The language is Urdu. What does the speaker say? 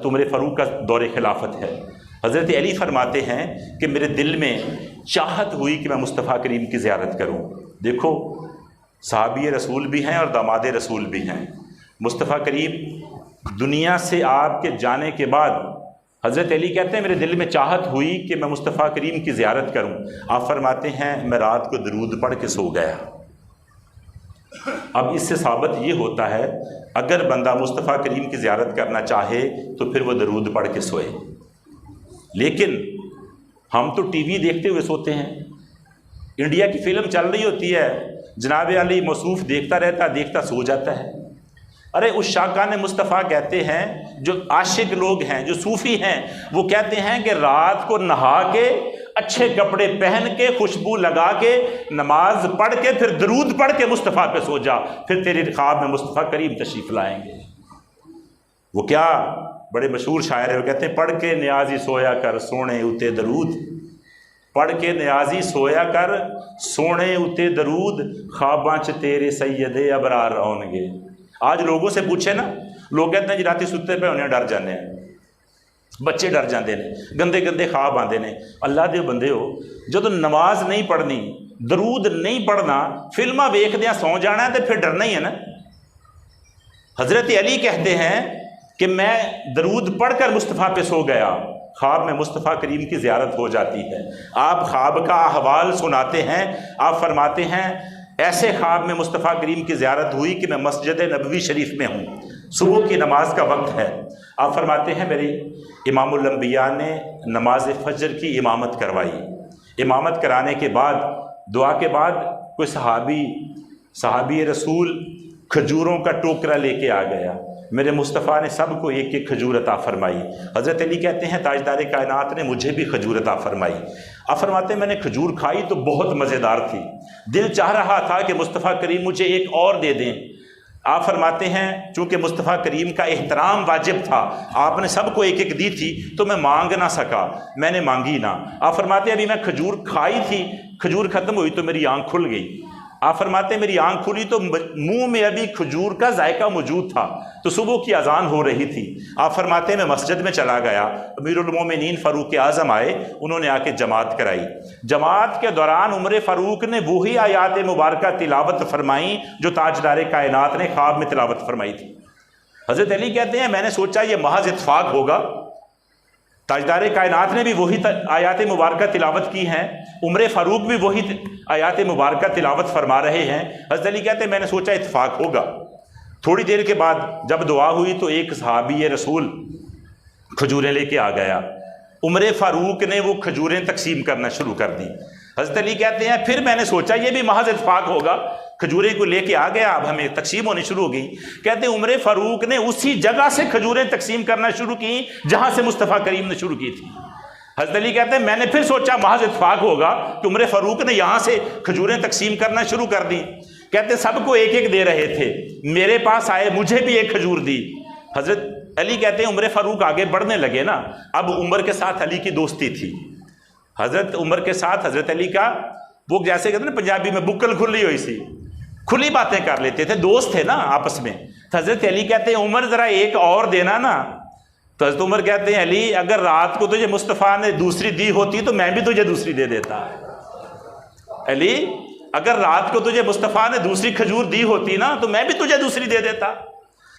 تو عمر فاروق کا دور خلافت ہے۔ حضرت علی فرماتے ہیں کہ میرے دل میں چاہت ہوئی کہ میں مصطفیٰ کریم کی زیارت کروں۔ دیکھو صحابی رسول بھی ہیں اور داماد رسول بھی ہیں۔ مصطفیٰ کریم دنیا سے آپ کے جانے کے بعد حضرت علی کہتے ہیں میرے دل میں چاہت ہوئی کہ میں مصطفیٰ کریم کی زیارت کروں۔ آپ فرماتے ہیں میں رات کو درود پڑھ کے سو گیا۔ اب اس سے ثابت یہ ہوتا ہے اگر بندہ مصطفیٰ کریم کی زیارت کرنا چاہے تو پھر وہ درود پڑھ کے سوئے، لیکن ہم تو ٹی وی دیکھتے ہوئے سوتے ہیں۔ انڈیا کی فلم چل رہی ہوتی ہے، جناب علی موصوف دیکھتا رہتا، دیکھتا سو جاتا ہے۔ ارے اس شاکان مصطفیٰ کہتے ہیں، جو عاشق لوگ ہیں، جو صوفی ہیں، وہ کہتے ہیں کہ رات کو نہا کے اچھے کپڑے پہن کے خوشبو لگا کے نماز پڑھ کے پھر درود پڑھ کے مصطفیٰ پہ سو جا، پھر تیرے خواب میں مصطفیٰ کریم تشریف لائیں گے۔ وہ کیا بڑے مشہور شاعر ہیں، وہ کہتے ہیں پڑھ کے نیازی سویا کر سونے اتے درود، پڑھ کے نیازی سویا کر سونے اتے درود، خواباں چ تیرے سید ابرار آؤ گے۔ آج لوگوں سے پوچھے نا، لوگ کہتے ہیں جی راتی ستے پہ ہونے ڈر جانے ہیں، بچے ڈر جاندے نے، گندے گندے خواب آندے نے۔ اللہ دے بندے ہو، جدو نماز نہیں پڑھنی، درود نہیں پڑھنا، فلماں ویکھ دیاں سو جانا ہے تو پھر ڈرنا ہی ہے نا۔ حضرت علی کہتے ہیں کہ میں درود پڑھ کر مصطفیٰ پہ سو گیا، خواب میں مصطفیٰ کریم کی زیارت ہو جاتی ہے۔ آپ خواب کا احوال سناتے ہیں، آپ فرماتے ہیں ایسے خواب میں مصطفیٰ کریم کی زیارت ہوئی کہ میں مسجد نبوی شریف میں ہوں، صبح کی نماز کا وقت ہے۔ آپ فرماتے ہیں میری امام الانبیاء نے نماز فجر کی امامت کروائی۔ امامت کرانے کے بعد دعا کے بعد کوئی صحابی رسول کھجوروں کا ٹوکرا لے کے آ گیا، میرے مصطفیٰ نے سب کو ایک ایک کھجور عطا فرمائی۔ حضرت علی کہتے ہیں تاجدار کائنات نے مجھے بھی کھجور عطا فرمائی۔ آپ فرماتے ہیں میں نے کھجور کھائی تو بہت مزیدار تھی، دل چاہ رہا تھا کہ مصطفیٰ کریم مجھے ایک اور دے دیں۔ آپ فرماتے ہیں چونکہ مصطفیٰ کریم کا احترام واجب تھا، آپ نے سب کو ایک ایک دی تھی تو میں مانگ نہ سکا، میں نے مانگی نہ۔ آپ فرماتے ہیں ابھی میں کھجور کھائی تھی، کھجور ختم ہوئی تو میری آنکھ کھل گئی۔ آپ فرماتے ہیں میری آنکھ کھلی تو منہ میں ابھی کھجور کا ذائقہ موجود تھا، تو صبح کی اذان ہو رہی تھی۔ آپ فرماتے ہیں میں مسجد میں چلا گیا، امیر المومنین فاروق اعظم آئے، انہوں نے آ کے جماعت کرائی۔ جماعت کے دوران عمر فاروق نے وہی آیات مبارکہ تلاوت فرمائی جو تاجدار کائنات نے خواب میں تلاوت فرمائی تھی۔ حضرت علی کہتے ہیں میں نے سوچا یہ محض اتفاق ہوگا، تاجدار کائنات نے بھی وہی آیات مبارکہ تلاوت کی ہیں، عمر فاروق بھی وہی آیات مبارکہ تلاوت فرما رہے ہیں۔ حضرت علی کہتے ہیں میں نے سوچا اتفاق ہوگا۔ تھوڑی دیر کے بعد جب دعا ہوئی تو ایک صحابی رسول کھجوریں لے کے آ گیا، عمر فاروق نے وہ کھجوریں تقسیم کرنا شروع کر دی۔ حضرت علی کہتے ہیں پھر میں نے سوچا یہ بھی محض اتفاق ہوگا، کھجوریں کو لے کے آ گیا، اب ہمیں تقسیم ہونی شروع ہو گئی۔ کہتے ہیں عمر فاروق نے اسی جگہ سے کھجوریں تقسیم کرنا شروع کی جہاں سے مصطفیٰ کریم نے شروع کی تھی۔ حضرت علی کہتے ہیں میں نے پھر سوچا محض اتفاق ہوگا کہ عمر فاروق نے یہاں سے کھجوریں تقسیم کرنا شروع کر دی۔ کہتے ہیں سب کو ایک ایک دے رہے تھے، میرے پاس آئے مجھے بھی ایک کھجور دی۔ حضرت علی کہتے ہیں عمر فاروق آگے بڑھنے لگے نا، اب عمر کے ساتھ علی کی دوستی تھی، حضرت عمر کے ساتھ حضرت علی کا وہ جیسے کہتے ہیں نا پنجابی میں بکل کھلی ہوئی سی، کھلی باتیں کر لیتے تھے، دوست تھے نا آپس میں۔ تو حضرت علی کہتے ہیں عمر ذرا ایک اور دینا نا، تو حضرت عمر کہتے ہیں علی اگر رات کو تجھے مصطفیٰ نے دوسری دی ہوتی تو میں بھی تجھے دوسری دے دیتا۔ علی اگر رات کو تجھے مصطفیٰ نے دوسری کھجور دی ہوتی نا تو میں بھی تجھے دوسری دے دیتا۔